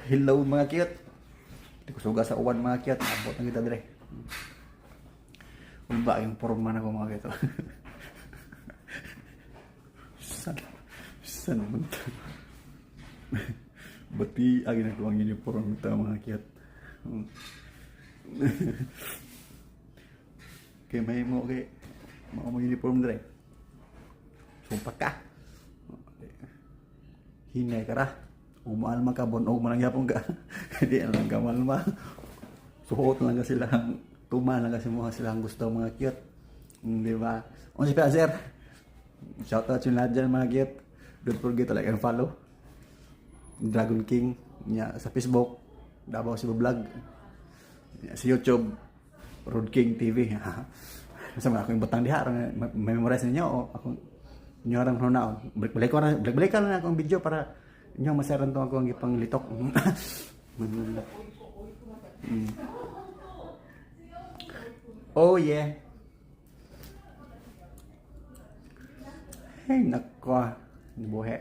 Hello mga cute. Di ko suga sa uwan mga cute. Abot na kita dire. Ulba yung forma na ko mga cute. San mo ito? Bati agin ako ang uniform ito mga cute. Kaya may mo kay mga uniform dire. Sumpak ka. Hinay ka ra. Umaal man ka, bunog man ang yapon ka. Hindi lang ka malma. Suot lang ka silang, tuman lang kasi mga silang gusto mga cute. Di ba? O si Sir, shout out yung lahat dyan mga cute. Don't forget to like and follow. Dragon King niya sa Facebook. Davao Cebu Vlog. Sa YouTube, Road King TV. Sa mga akong butang diha, memorize ninyo o akong inyo arang hunaon. Balik ka na akong video para inyo masaran to ako ang ipang litok. Oh yeah. Hey nako, nibuhe.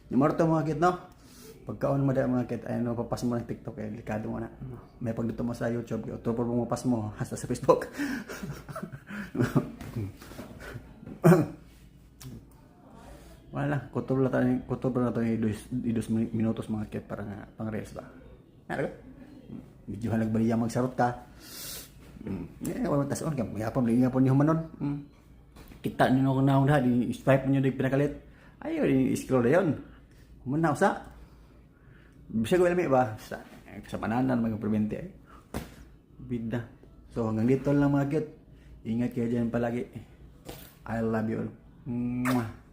Numero to mga kit no. Pagkaon mo dahil mga kit, ayun mo, papas mo ng TikTok, eh, delikado mo na. May pagdito mo sa YouTube, ito po mo papas mo, hasta sa Facebook. Wala, kutob na tayo idos minutos mga kit para nga pang reels ba. Ano? Medyo halagbaliya magsarot ka. Wala tas on ka, mayapon niyo manon. Kita niyo ko naon ha, di swipe niyo di pinakalit. Ayo di scroll na yon. Muna usa. Bisa ko alam ba sa kasamanan mga prevente. Bida. So hanggang dito lang mga kit. Ingat kayo dyan palagi. I love you all. Mwah.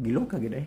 Gilo ka gid eh.